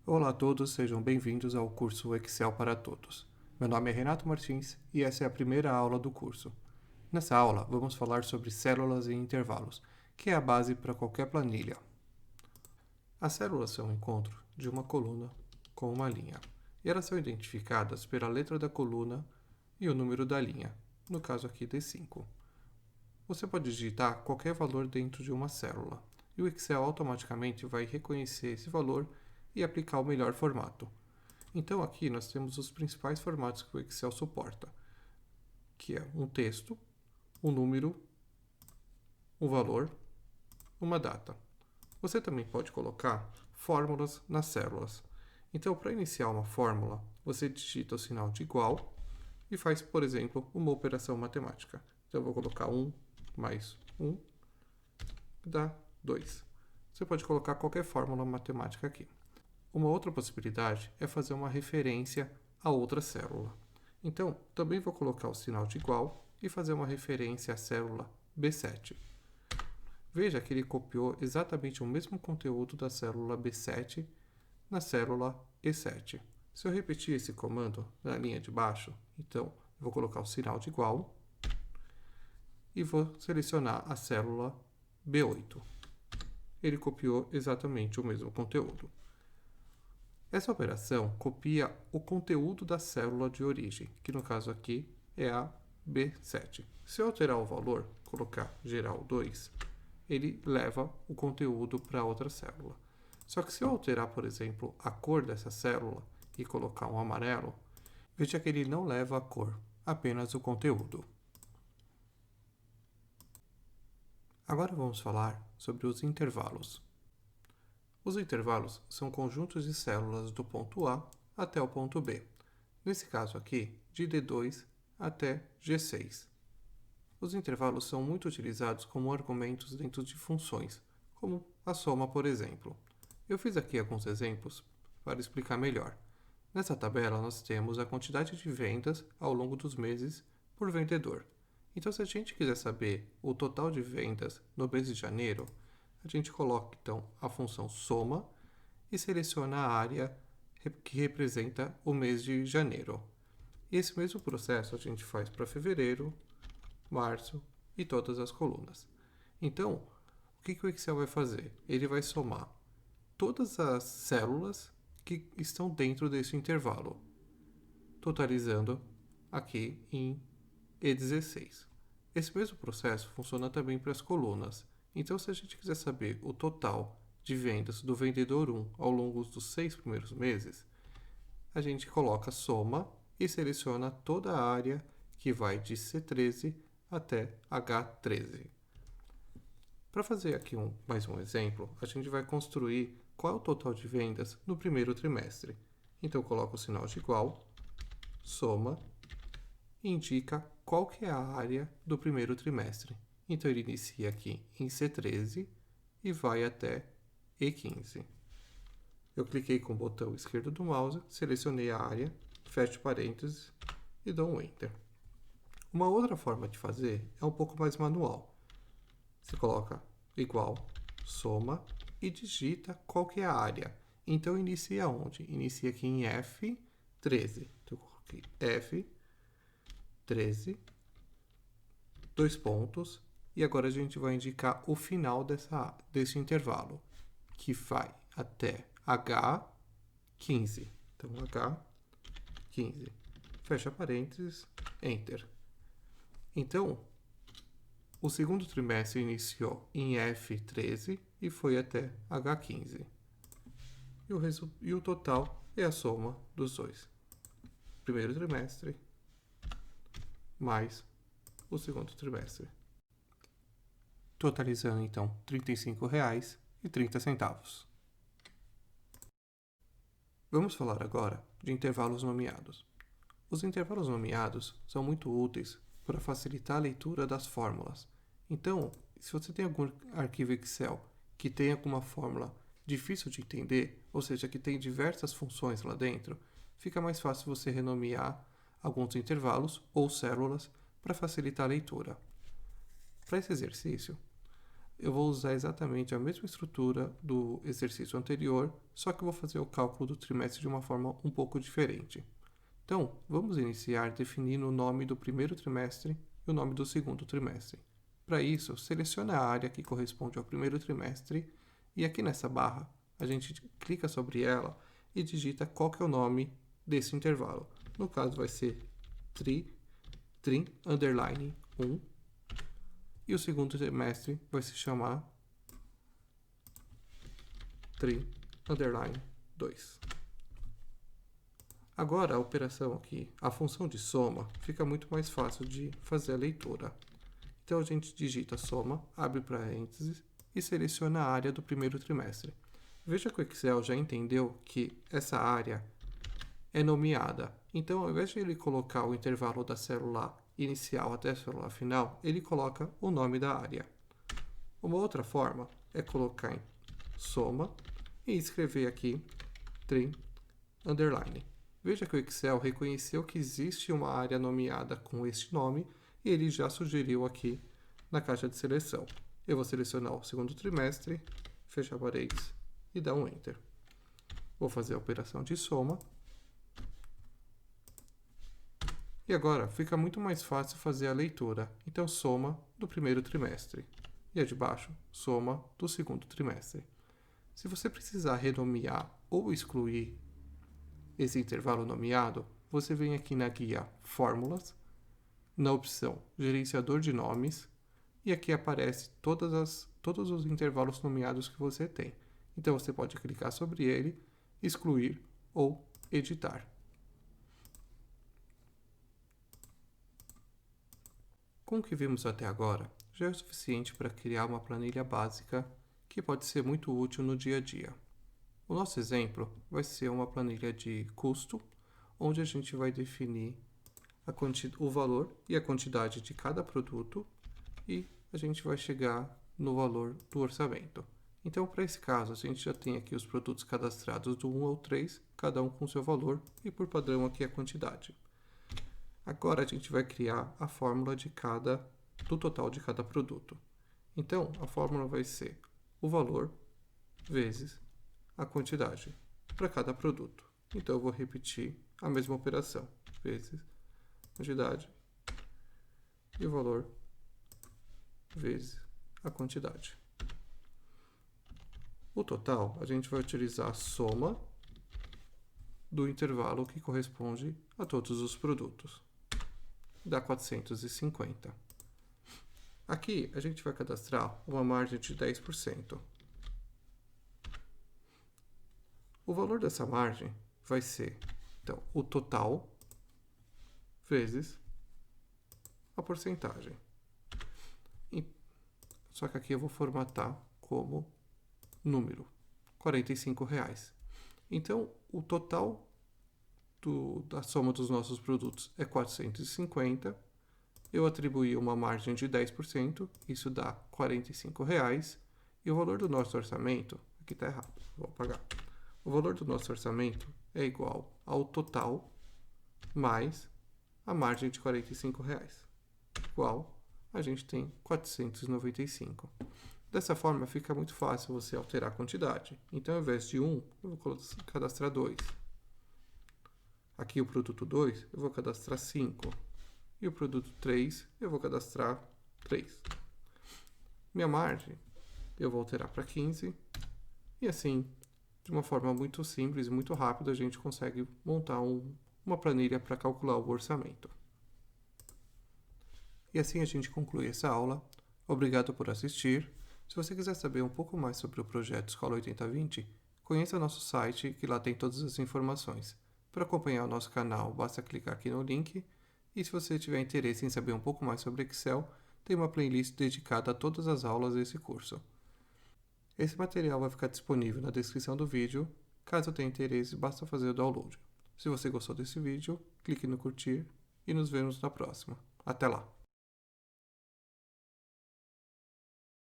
Olá a todos, sejam bem-vindos ao curso Excel para Todos. Meu nome é Renato Martins e essa é a primeira aula do curso. Nessa aula, vamos falar sobre células e intervalos, que é a base para qualquer planilha. As células são o encontro de uma coluna com uma linha, e elas são identificadas pela letra da coluna e o número da linha, no caso aqui D5. Você pode digitar qualquer valor dentro de uma célula, e o Excel automaticamente vai reconhecer esse valor e aplicar o melhor formato. Então aqui nós temos os principais formatos que o Excel suporta, que é um texto, um número, um valor, uma data. Você também pode colocar fórmulas nas células. Então, para iniciar uma fórmula, você digita o sinal de igual e faz, por exemplo, uma operação matemática. Então, eu vou colocar 1 mais 1 dá 2. Você pode colocar qualquer fórmula matemática aqui. Uma outra possibilidade é fazer uma referência a outra célula. Então, também vou colocar o sinal de igual e fazer uma referência à célula B7. Veja que ele copiou exatamente o mesmo conteúdo da célula B7 na célula E7. Se eu repetir esse comando na linha de baixo, então eu vou colocar o sinal de igual e vou selecionar a célula B8. Ele copiou exatamente o mesmo conteúdo. Essa operação copia o conteúdo da célula de origem, que no caso aqui é a B7. Se eu alterar o valor, colocar geral 2, ele leva o conteúdo para outra célula. Só que se eu alterar, por exemplo, a cor dessa célula e colocar um amarelo, veja que ele não leva a cor, apenas o conteúdo. Agora vamos falar sobre os intervalos. Os intervalos são conjuntos de células do ponto A até o ponto B. Nesse caso aqui, de D2 até G6. Os intervalos são muito utilizados como argumentos dentro de funções, como a soma, por exemplo. Eu fiz aqui alguns exemplos para explicar melhor. Nessa tabela, nós temos a quantidade de vendas ao longo dos meses por vendedor. Então, se a gente quiser saber o total de vendas no mês de janeiro, a gente coloca então a função soma e seleciona a área que representa o mês de janeiro. E esse mesmo processo a gente faz para fevereiro, março e todas as colunas. Então, o que o Excel vai fazer? Ele vai somar todas as células que estão dentro desse intervalo, totalizando aqui em E16. Esse mesmo processo funciona também para as colunas. Então, se a gente quiser saber o total de vendas do vendedor 1 ao longo dos 6 primeiros meses, a gente coloca soma e seleciona toda a área que vai de C13 até H13. Para fazer aqui mais um exemplo, a gente vai construir qual é o total de vendas no primeiro trimestre. Então, eu coloco o sinal de igual, soma, e indica qual que é a área do primeiro trimestre. Então, ele inicia aqui em C13 e vai até E15. Eu cliquei com o botão esquerdo do mouse, selecionei a área, fecho parênteses e dou um Enter. Uma outra forma de fazer é um pouco mais manual. Você coloca igual, soma e digita qual que é a área. Então, inicia onde? Inicia aqui em F13. Então, eu coloquei F13, dois pontos, e agora a gente vai indicar o final desse intervalo, que vai até H15. Então, H15. Fecha parênteses, Enter. Então, o segundo trimestre iniciou em F13 e foi até H15. E o total é a soma dos dois. Primeiro trimestre mais o segundo trimestre. Totalizando, então, R$ 35,30. Vamos falar agora de intervalos nomeados. Os intervalos nomeados são muito úteis para facilitar a leitura das fórmulas. Então, se você tem algum arquivo Excel que tenha alguma fórmula difícil de entender, ou seja, que tem diversas funções lá dentro, fica mais fácil você renomear alguns intervalos ou células para facilitar a leitura. Para esse exercício, eu vou usar exatamente a mesma estrutura do exercício anterior, só que eu vou fazer o cálculo do trimestre de uma forma um pouco diferente. Então, vamos iniciar definindo o nome do primeiro trimestre e o nome do segundo trimestre. Para isso, selecione a área que corresponde ao primeiro trimestre e aqui nessa barra, a gente clica sobre ela e digita qual que é o nome desse intervalo. No caso, vai ser trim_1 e o segundo trimestre vai se chamar trim_2. Agora a operação aqui, a função de soma, fica muito mais fácil de fazer a leitura. Então a gente digita soma, abre parênteses e seleciona a área do primeiro trimestre. Veja que o Excel já entendeu que essa área é nomeada. Então, ao invés de ele colocar o intervalo da célula inicial até a célula final, ele coloca o nome da área. Uma outra forma é colocar em soma e escrever aqui trim_. Veja que o Excel reconheceu que existe uma área nomeada com este nome e ele já sugeriu aqui na caixa de seleção. Eu vou selecionar o segundo trimestre, fechar parênteses e dar um Enter. Vou fazer a operação de soma. E agora fica muito mais fácil fazer a leitura. Então, soma do primeiro trimestre. E a de baixo, soma do segundo trimestre. Se você precisar renomear ou excluir esse intervalo nomeado, você vem aqui na guia Fórmulas, na opção Gerenciador de Nomes, e aqui aparece todos os intervalos nomeados que você tem. Então, você pode clicar sobre ele, excluir ou editar. Com o que vimos até agora, já é o suficiente para criar uma planilha básica que pode ser muito útil no dia a dia. O nosso exemplo vai ser uma planilha de custo, onde a gente vai definir o valor e a quantidade de cada produto e a gente vai chegar no valor do orçamento. Então, para esse caso, a gente já tem aqui os produtos cadastrados do 1 ao 3, cada um com seu valor e por padrão aqui a quantidade. Agora a gente vai criar a fórmula do total de cada produto. Então, a fórmula vai ser o valor vezes a quantidade para cada produto. Então, eu vou repetir a mesma operação, vezes a quantidade e o valor vezes a quantidade. O total, a gente vai utilizar a soma do intervalo que corresponde a todos os produtos. Dá 450. Aqui, a gente vai cadastrar uma margem de 10%. O valor dessa margem vai ser, então, o total vezes a porcentagem. Só que aqui eu vou formatar como número, R$45. Então, o total da soma dos nossos produtos é 450. Eu atribuí uma margem de 10%, isso dá R$45. E o valor do nosso orçamento, aqui está errado, vou apagar. O valor do nosso orçamento é igual ao total mais a margem de R$45, igual a gente tem 495. Dessa forma, fica muito fácil você alterar a quantidade. Então, ao invés de 1, eu vou cadastrar 2. Aqui o produto 2, eu vou cadastrar 5. E o produto 3, eu vou cadastrar 3. Minha margem, eu vou alterar para 15. E assim, de uma forma muito simples e muito rápida, a gente consegue montar uma planilha para calcular o orçamento. E assim a gente conclui essa aula. Obrigado por assistir. Se você quiser saber um pouco mais sobre o projeto Escola 8020, conheça nosso site, que lá tem todas as informações. Para acompanhar o nosso canal, basta clicar aqui no link. E se você tiver interesse em saber um pouco mais sobre Excel, tem uma playlist dedicada a todas as aulas desse curso. Esse material vai ficar disponível na descrição do vídeo. Caso tenha interesse, basta fazer o download. Se você gostou desse vídeo, clique no curtir e nos vemos na próxima. Até lá!